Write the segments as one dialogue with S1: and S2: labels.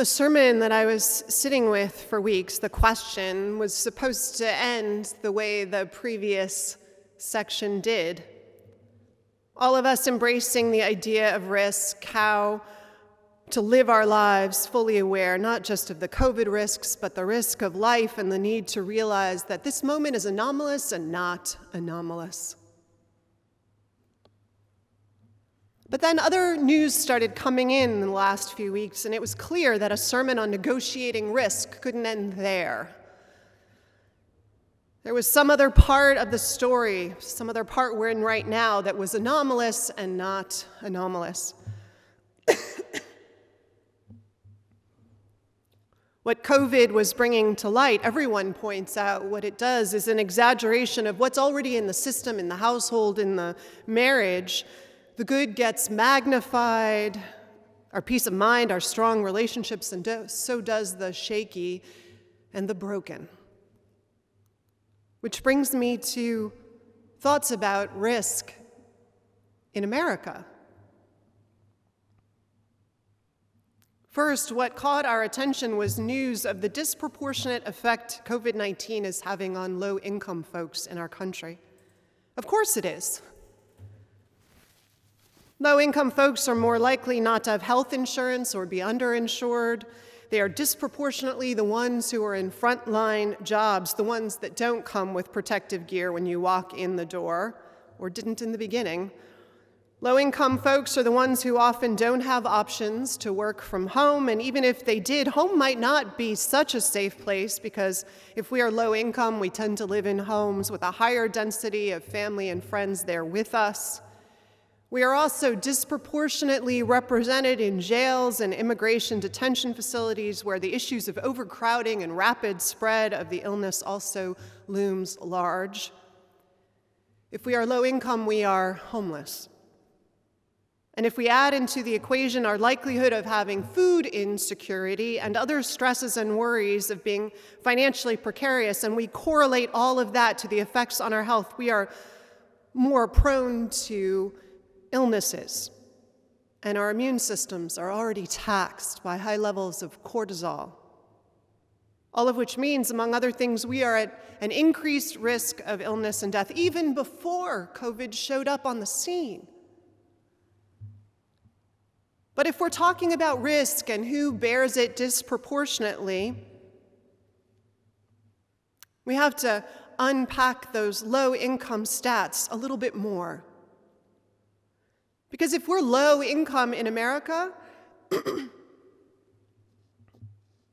S1: The sermon that I was sitting with for weeks, the question, was supposed to end the way the previous section did. All of us embracing the idea of risk, how to live our lives fully aware, not just of the COVID risks, but the risk of life and the need to realize that this moment is anomalous and not anomalous. But then other news started coming in the last few weeks, and it was clear that a sermon on negotiating risk couldn't end there. There was some other part of the story, some other part we're in right now, that was anomalous and not anomalous. What COVID was bringing to light, everyone points out, what it does is an exaggeration of what's already in the system, in the household, in the marriage. The good gets magnified, our peace of mind, our strong relationships, and so does the shaky and the broken. Which brings me to thoughts about risk in America. First, what caught our attention was news of the disproportionate effect COVID-19 is having on low-income folks in our country. Of course it is. Low-income folks are more likely not to have health insurance or be underinsured. They are disproportionately the ones who are in frontline jobs, the ones that don't come with protective gear when you walk in the door, or didn't in the beginning. Low-income folks are the ones who often don't have options to work from home, and even if they did, home might not be such a safe place because if we are low income, we tend to live in homes with a higher density of family and friends there with us. We are also disproportionately represented in jails and immigration detention facilities where the issues of overcrowding and rapid spread of the illness also looms large. If we are low income, we are homeless. And if we add into the equation our likelihood of having food insecurity and other stresses and worries of being financially precarious, and we correlate all of that to the effects on our health, we are more prone to illnesses. And our immune systems are already taxed by high levels of cortisol. All of which means, among other things, we are at an increased risk of illness and death even before COVID showed up on the scene. But if we're talking about risk and who bears it disproportionately, we have to unpack those low-income stats a little bit more. Because if we're low income in America,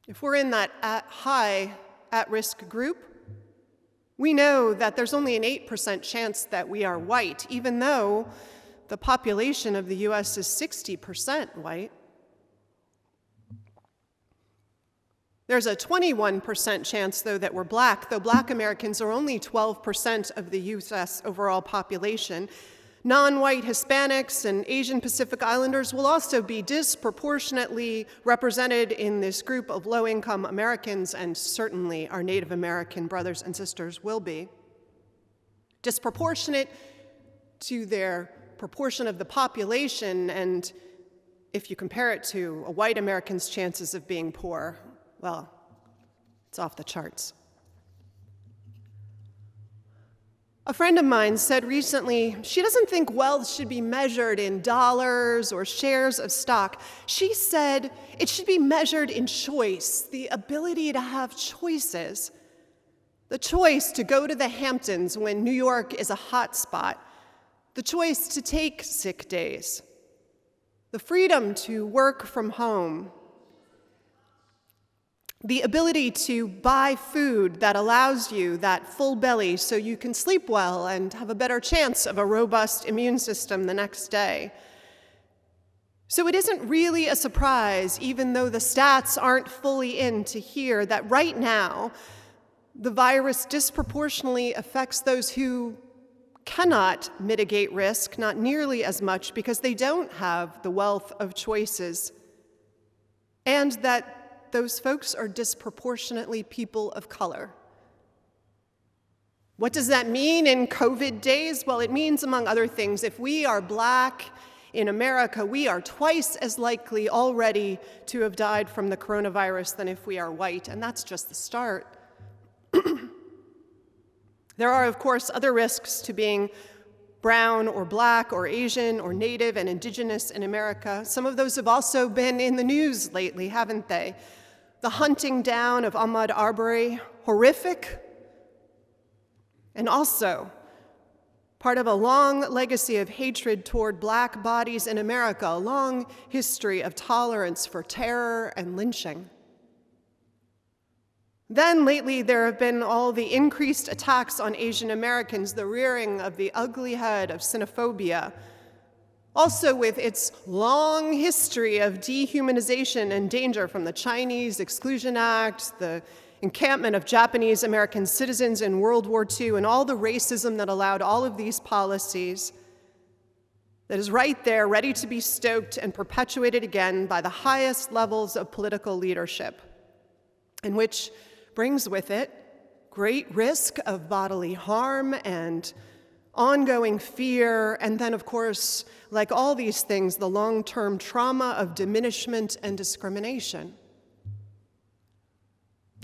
S1: if we're in that high at-risk group, we know that there's only an 8% chance that we are white, even though the population of the U.S. is 60% white. There's a 21% chance, though, that we're black, though black Americans are only 12% of the U.S. overall population. Non-white Hispanics and Asian Pacific Islanders will also be disproportionately represented in this group of low-income Americans, and certainly our Native American brothers and sisters will be. Disproportionate to their proportion of the population, and if you compare it to a white American's chances of being poor, well, it's off the charts. A friend of mine said recently she doesn't think wealth should be measured in dollars or shares of stock. She said it should be measured in choice, the ability to have choices. The choice to go to the Hamptons when New York is a hot spot. The choice to take sick days. The freedom to work from home. The ability to buy food that allows you that full belly so you can sleep well and have a better chance of a robust immune system the next day. So it isn't really a surprise, even though the stats aren't fully in, to hear that right now the virus disproportionately affects those who cannot mitigate risk, not nearly as much because they don't have the wealth of choices, and that those folks are disproportionately people of color. What does that mean in COVID days? Well, it means, among other things, if we are black in America, we are twice as likely already to have died from the coronavirus than if we are white, and that's just the start. There are, of course, other risks to being brown or black or Asian or Native and Indigenous in America. Some of those have also been in the news lately, haven't they? The hunting down of Ahmaud Arbery, horrific, and also part of a long legacy of hatred toward black bodies in America, a long history of tolerance for terror and lynching. Then lately there have been all the increased attacks on Asian Americans, the rearing of the ugly head of xenophobia, also with its long history of dehumanization and danger from the Chinese Exclusion Act, the encampment of Japanese American citizens in World War II, and all the racism that allowed all of these policies, that is right there, ready to be stoked and perpetuated again by the highest levels of political leadership, and which brings with it great risk of bodily harm and ongoing fear, and then, of course, like all these things, the long-term trauma of diminishment and discrimination.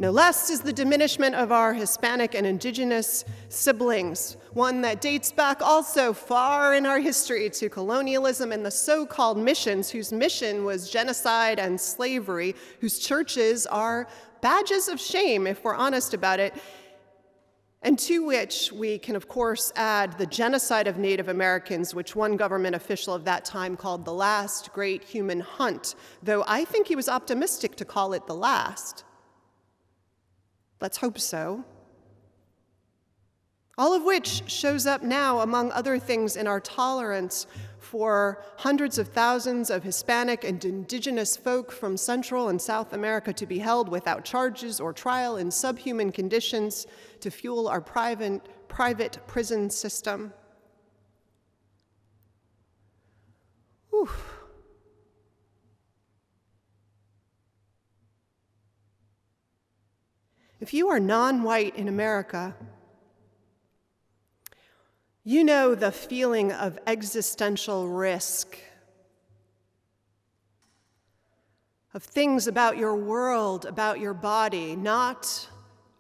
S1: No less is the diminishment of our Hispanic and Indigenous siblings, one that dates back also far in our history to colonialism and the so-called missions, whose mission was genocide and slavery, whose churches are badges of shame, if we're honest about it, and to which we can, of course, add the genocide of Native Americans, which one government official of that time called the last great human hunt, though I think he was optimistic to call it the last. Let's hope so. All of which shows up now, among other things, in our tolerance for hundreds of thousands of Hispanic and Indigenous folk from Central and South America to be held without charges or trial in subhuman conditions to fuel our private prison system. Whew. If you are non-white in America, you know the feeling of existential risk, of things about your world, about your body, not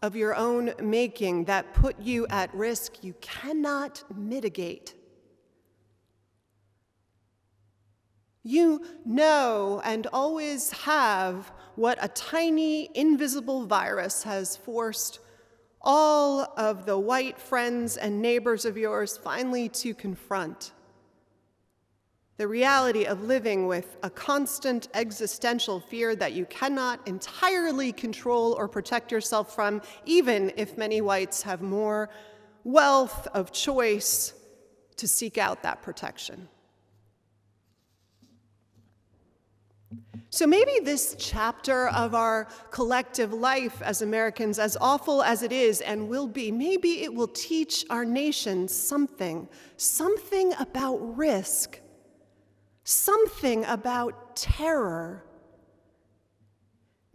S1: of your own making, that put you at risk you cannot mitigate. You know and always have what a tiny, invisible virus has forced all of the white friends and neighbors of yours finally to confront. The reality of living with a constant existential fear that you cannot entirely control or protect yourself from, even if many whites have more wealth of choice to seek out that protection. So maybe this chapter of our collective life as Americans, as awful as it is and will be, maybe it will teach our nation something about risk, something about terror.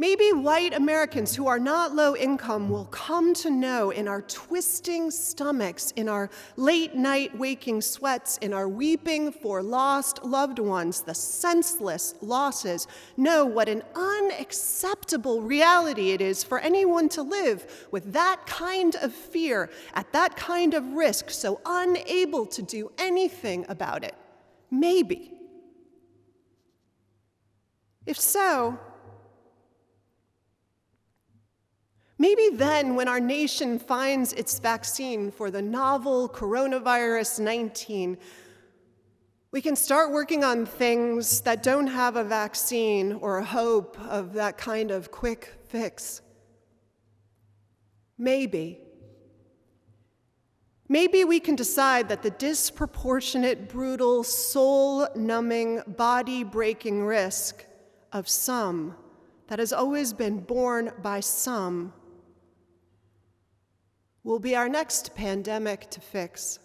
S1: Maybe white Americans who are not low income will come to know in our twisting stomachs, in our late night waking sweats, in our weeping for lost loved ones, the senseless losses, know what an unacceptable reality it is for anyone to live with that kind of fear, at that kind of risk, so unable to do anything about it. Maybe. If so, maybe then, when our nation finds its vaccine for the novel coronavirus 19, we can start working on things that don't have a vaccine or a hope of that kind of quick fix. Maybe we can decide that the disproportionate, brutal, soul-numbing, body-breaking risk of some that has always been borne by some will be our next pandemic to fix.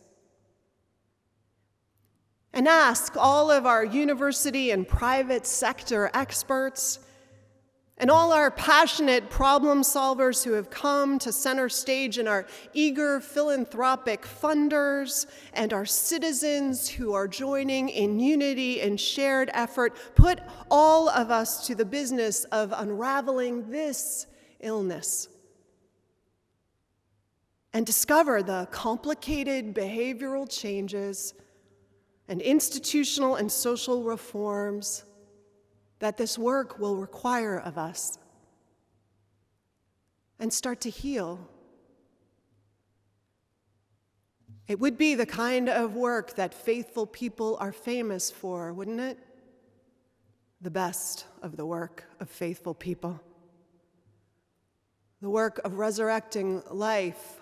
S1: And ask all of our university and private sector experts And all our passionate problem solvers who have come to center stage, and our eager philanthropic funders, and our citizens who are joining in unity and shared effort, put all of us to the business of unraveling this illness and discover the complicated behavioral changes and institutional and social reforms that this work will require of us, and start to heal. It would be the kind of work that faithful people are famous for, wouldn't it? The best of the work of faithful people. The work of resurrecting life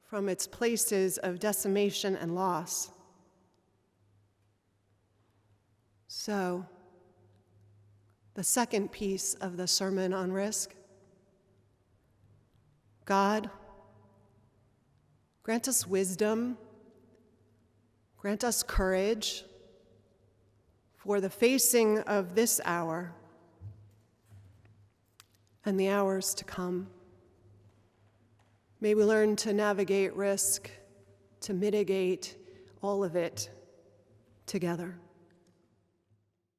S1: from its places of decimation and loss. So, the second piece of the Sermon on Risk. God, grant us wisdom, grant us courage for the facing of this hour and the hours to come. May we learn to navigate risk, to mitigate all of it together.